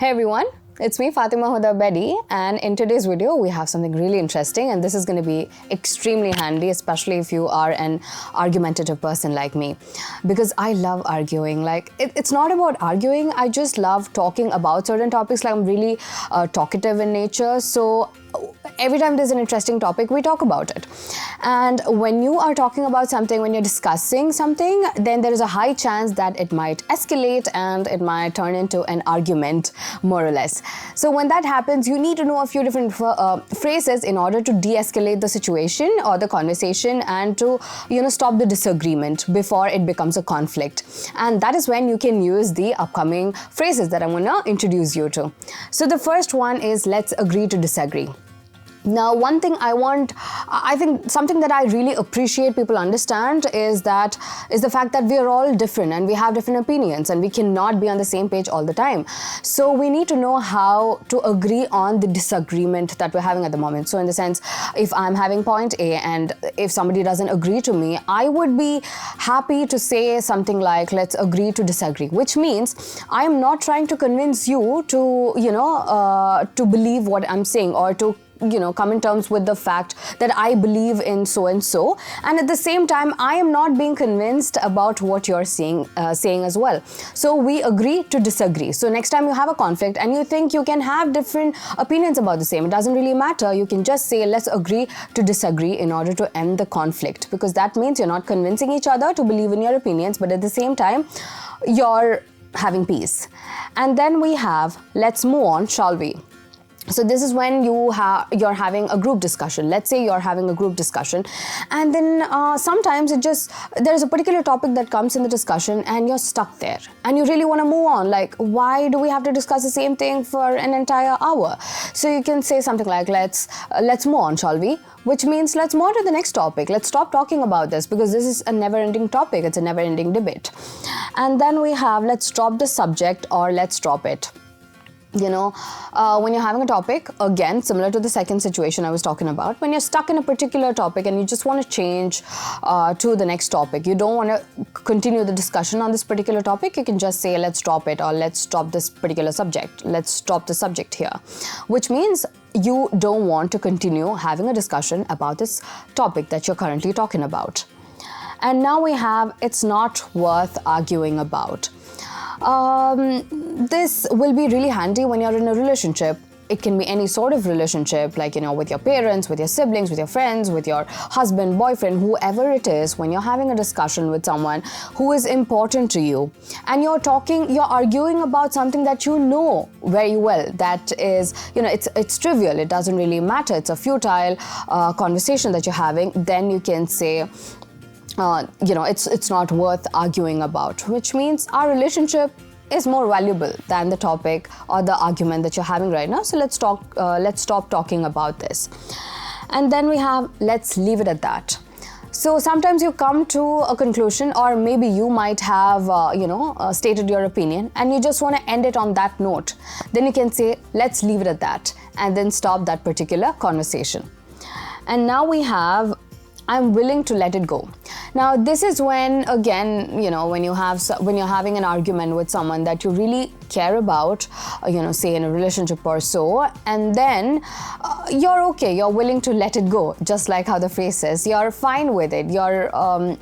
Hey everyone, it's me Fatima Huda Bedi, and in today's video we have something really interesting, and this is going to be extremely handy, especially if you are an argumentative person like me, because I love arguing. Like it's not about arguing, I just love talking about certain topics. Like I'm really talkative in nature, so every time there's an interesting topic, we talk about it. And when you are talking about something, when you're discussing something, then there is a high chance that it might escalate and it might turn into an argument, more or less. So when that happens, you need to know a few different phrases in order to de-escalate the situation or the conversation and to, stop the disagreement before it becomes a conflict. And that is when you can use the upcoming phrases that I'm gonna introduce you to. So the first one is, let's agree to disagree. Now, one thing I think something that I really appreciate people understand is the fact that we are all different and we have different opinions and we cannot be on the same page all the time. So we need to know how to agree on the disagreement that we're having at the moment. So in the sense, if I'm having point A and if somebody doesn't agree to me, I would be happy to say something like, let's agree to disagree, which means I am not trying to convince you to, to believe what I'm saying or to come in terms with the fact that I believe in so and so, and at the same time I am not being convinced about what you're saying as well. So we agree to disagree. So next time you have a conflict and you think you can have different opinions about the same, it doesn't really matter. You can just say, let's agree to disagree in order to end the conflict, because that means you're not convincing each other to believe in your opinions, but at the same time you're having peace. And then we have, let's move on, shall we? So this is when you're having a group discussion. Let's say you're having a group discussion, and then sometimes there's a particular topic that comes in the discussion and you're stuck there and you really want to move on. Like, why do we have to discuss the same thing for an entire hour? So you can say something like, let's move on, shall we? Which means let's move on to the next topic. Let's stop talking about this because this is a never-ending topic. It's a never-ending debate. And then we have, let's drop the subject or let's drop it. When you're having a topic, again, similar to the second situation I was talking about, when you're stuck in a particular topic and you just want to change to the next topic, you don't want to continue the discussion on this particular topic, you can just say, let's drop it, or let's stop this particular subject, let's stop the subject here, which means you don't want to continue having a discussion about this topic that you're currently talking about. And now we have, it's not worth arguing about. This will be really handy when you're in a relationship. It can be any sort of relationship, like, with your parents, with your siblings, with your friends, with your husband, boyfriend, whoever it is. When you're having a discussion with someone who is important to you and you're arguing about something that you know very well, that is, it's trivial, it doesn't really matter, it's a futile conversation that you're having, then you can say, it's not worth arguing about, which means our relationship is more valuable than the topic or the argument that you're having right now. So let's stop talking about this. And then we have, let's leave it at that. So sometimes you come to a conclusion, or maybe you might have, stated your opinion and you just want to end it on that note. Then you can say, let's leave it at that, and then stop that particular conversation. And now we have, I'm willing to let it go. Now, this is when, again, when you're having an argument with someone that you really care about, say in a relationship or so, and then you're okay, you're willing to let it go, just like how the phrase says, you're fine with it, you're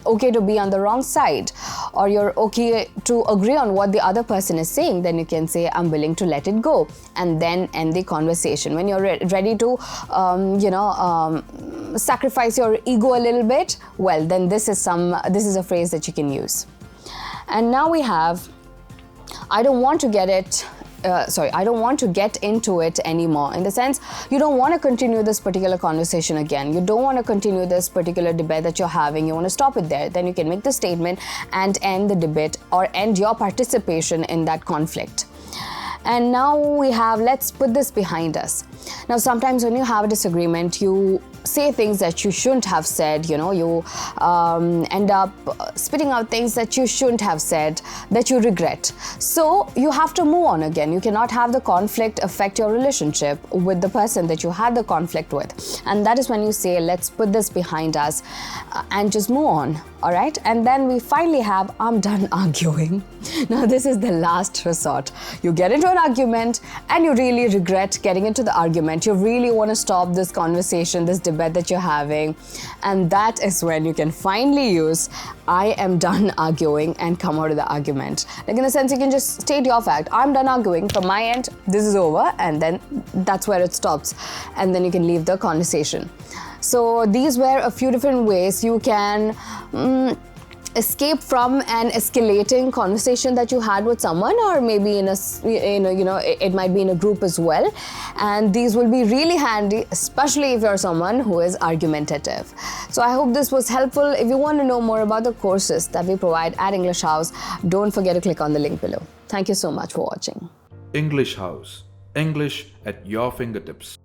okay to be on the wrong side, or you're okay to agree on what the other person is saying, then you can say, I'm willing to let it go, and then end the conversation. When you're ready to, sacrifice your ego a little bit, well, then this is a phrase that you can use. And now we have, I don't want to get into it anymore. In the sense, you don't want to continue this particular conversation again. You don't want to continue this particular debate that you're having. You want to stop it there. Then you can make the statement and end the debate or end your participation in that conflict. And now we have, let's put this behind us. Now, sometimes when you have a disagreement, you say things that you shouldn't have said, you know, you end up spitting out things that you shouldn't have said, that you regret. So you have to move on again. You cannot have the conflict affect your relationship with the person that you had the conflict with. And that is when you say, let's put this behind us and just move on. All right. And then we finally have, I'm done arguing. Now, this is the last resort. You get into an argument and you really regret getting into the argument. You really want to stop this conversation, this debate that you're having. And that is when you can finally use, I am done arguing, and come out of the argument. Like, in a sense, you can just state your fact. I'm done arguing. From my end, this is over. And then that's where it stops. And then you can leave the conversation. So these were a few different ways you can escape from an escalating conversation that you had with someone, or maybe it might be in a group as well. And these will be really handy, especially if you're someone who is argumentative. So I hope this was helpful. If you want to know more about the courses that we provide at English House, don't forget to click on the link below. Thank you so much for watching. English House, English at your fingertips.